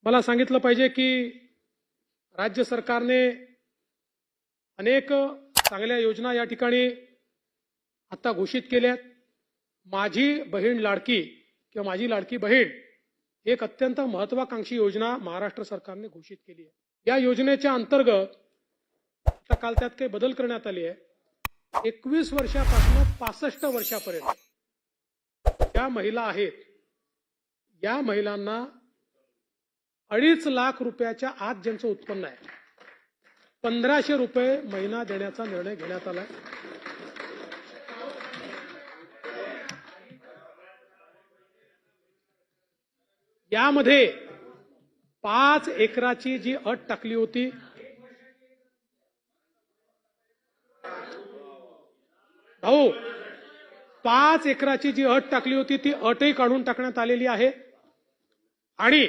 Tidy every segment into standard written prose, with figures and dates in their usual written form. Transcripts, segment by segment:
मला सांगितलं पाहिजे की राज्य सरकारने अनेक चांगल्या योजना या ठिकाणी आता घोषित केल्यात। माझी बहीण लाडकी किंवा माझी लाडकी बहीण एक अत्यंत महत्वाकांक्षी योजना महाराष्ट्र सरकारने घोषित केली आहे। या योजनेच्या अंतर्गत आता काल त्यात काही बदल करण्यात आले आहे। 21 वर्षापासून 65 वर्षापर्यंत ज्या महिला आहेत या महिलांना 2.5 लाख रुपयाच्या आत ज्यांचं उत्पन्न आहे 1500 रुपये महिना देण्याचा निर्णय घेण्यात आला आहे। यामध्ये 5 एकराची जी अट टाकली होती भाऊ 5 एकराची जी अट टाकली होती ती अटही काढून टाकण्यात आलेली आहे। आणि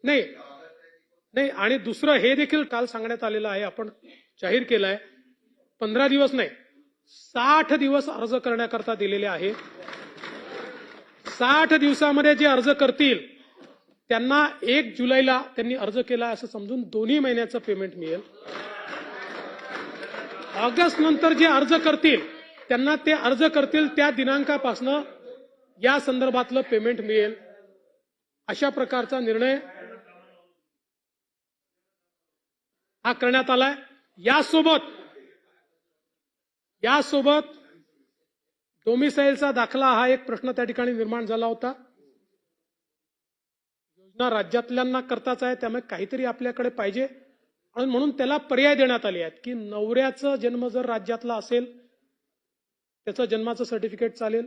नाही आणि दुसरं हे देखील काल सांगण्यात आलेलं आहे, आपण जाहीर केलं आहे 15 दिवस नाही 60 दिवस अर्ज करण्याकरता दिलेले आहे। 60 दिवसामध्ये जे अर्ज करतील त्यांना 1 जुलैला त्यांनी अर्ज केला असं समजून 2 महिन्याचं पेमेंट मिळेल। ऑगस्ट नंतर जे अर्ज करतील त्यांना ते अर्ज करतील त्या दिनांकापासून या संदर्भातलं पेमेंट मिळेल। अशा प्रकारचा निर्णय हा करण्यात आलाय। यासोबत डोमिसाईलचा दाखला हा एक प्रश्न त्या ठिकाणी निर्माण झाला होता। योजना राज्यातल्यांना करताच आहे त्यामुळे काहीतरी आपल्याकडे पाहिजे आणि म्हणून त्याला पर्याय देण्यात आले आहेत की नवऱ्याचा जन्म जर राज्यातला असेल त्याचं जन्माचं सर्टिफिकेट चालेल,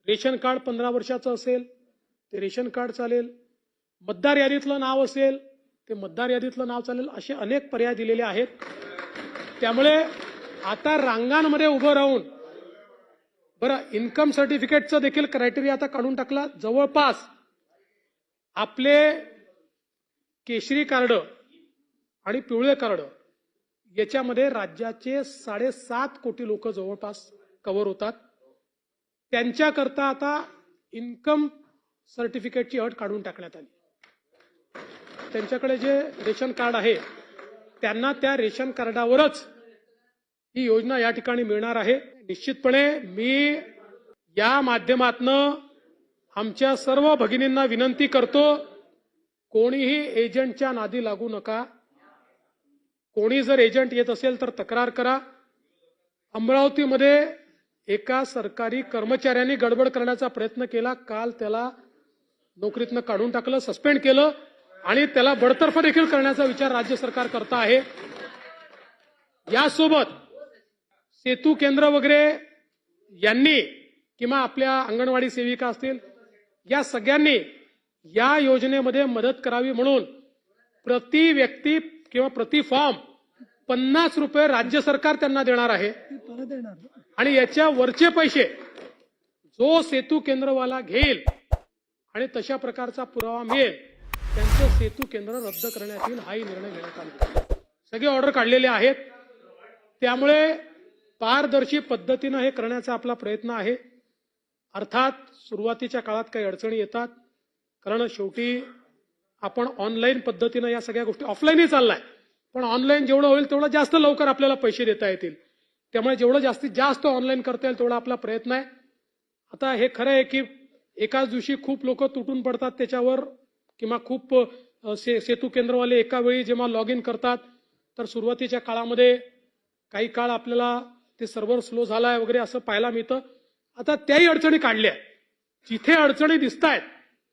रेशन कार्ड 15 वर्षाचं असेल ते रेशन कार्ड चालेल, मतदार यादीतलं नाव असेल ते मतदार यादीतलं नाव चालेल, असे अनेक पर्याय दिलेले आहेत। त्यामुळे आता रांगांमध्ये उभं राहून बरं इन्कम सर्टिफिकेटचं देखील क्रायटेरिया आता काढून टाकला। जवळपास आपले केशरी कार्ड आणि पिवळे कार्ड याच्यामध्ये राज्याचे 7.5 कोटी लोक जवळपास कव्हर होतात। त्यांच्याकरता आता इन्कम सर्टिफिकेटची अट काढून टाकण्यात आली। त्यांच्याकडे जे रेशन कार्ड आहे त्यांना त्या रेशन कार्डावरच ही योजना या ठिकाणी मिळणार आहे। निश्चितपणे मी या माध्यमातनं आमच्या सर्व भगिनींना विनंती करतो, कोणीही एजंटच्या नादी लागू नका। कोणी जर एजंट येत असेल तर तक्रार करा। अमरावतीमध्ये एका सरकारी कर्मचाऱ्यांनी गडबड करण्याचा प्रयत्न केला, काल त्याला नोकरीतनं काढून टाकलं, सस्पेंड केलं आणि त्याला बडतर्फ देखील करण्याचा विचार राज्य सरकार करत आहे। यासोबत सेतू केंद्र वगैरे यांनी किंवा आपल्या अंगणवाडी सेविका असतील या सगळ्यांनी या योजनेमध्ये मदत करावी म्हणून प्रति व्यक्ती किंवा प्रति फॉर्म 50 रुपये राज्य सरकार त्यांना देणार आहे आणि याच्या वरचे पैसे जो सेतू केंद्रवाला घेईल आणि तशा प्रकारचा पुरावा मिळेल त्यांचं सेतू केंद्र रद्द करण्यात येईल, हाही निर्णय घेण्यात आला। सगळे ऑर्डर काढलेले आहेत। त्यामुळे पारदर्शी पद्धतीनं हे करण्याचा आपला प्रयत्न आहे। अर्थात सुरुवातीच्या काळात काही अडचणी येतात कारण शेवटी आपण ऑनलाईन पद्धतीनं या सगळ्या गोष्टी ऑफलाईनही चाललाय पण ऑनलाईन जेवढं होईल तेवढं जास्त लवकर आपल्याला पैसे देता येतील। त्यामुळे जेवढं जास्तीत जास्त ऑनलाईन करता येईल तेवढा आपला प्रयत्न आहे। आता हे खरं आहे की एकाच दिवशी खूप लोक तुटून पडतात त्याच्यावर किंवा खूप सेतू केंद्रवाले एका वेळी जेव्हा लॉग इन करतात तर सुरुवातीच्या काळामध्ये काही काळ आपल्याला ते सर्व्हर स्लो झालाय वगैरे असं पाहायला मिळतं। आता त्याही अडचणी काढल्या, जिथे अडचणी दिसतायत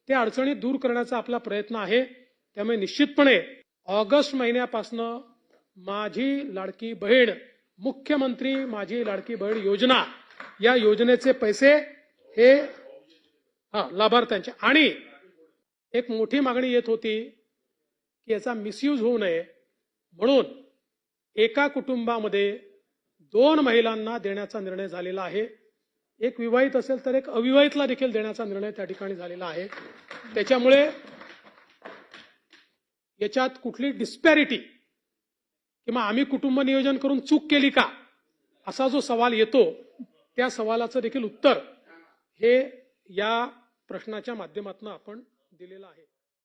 त्या अडचणी दूर करण्याचा आपला प्रयत्न आहे। त्यामुळे निश्चितपणे ऑगस्ट महिन्यापासून माझी लाडकी बहीण मुख्यमंत्री माझी लाडकी बहीण योजना या योजनेचे पैसे हे लाभार्थ्यांचे आणि एक मोठी मागणी येत होती की याचा मिसयूज होऊ नये म्हणून एका कुटुंबामध्ये 2 महिलांना देण्याचा निर्णय झालेला आहे। एक विवाहित असेल तर एक अविवाहितला देखील देण्याचा निर्णय त्या ठिकाणी झालेला आहे। त्याच्यामुळे याच्यात कुठली डिस्पॅरिटी किंवा आम्ही कुटुंब नियोजन करून चूक केली का असा जो सवाल येतो त्या सवालाचं देखील उत्तर हे या प्रश्नाच्या माध्यमातून आपण दिलेला आहे.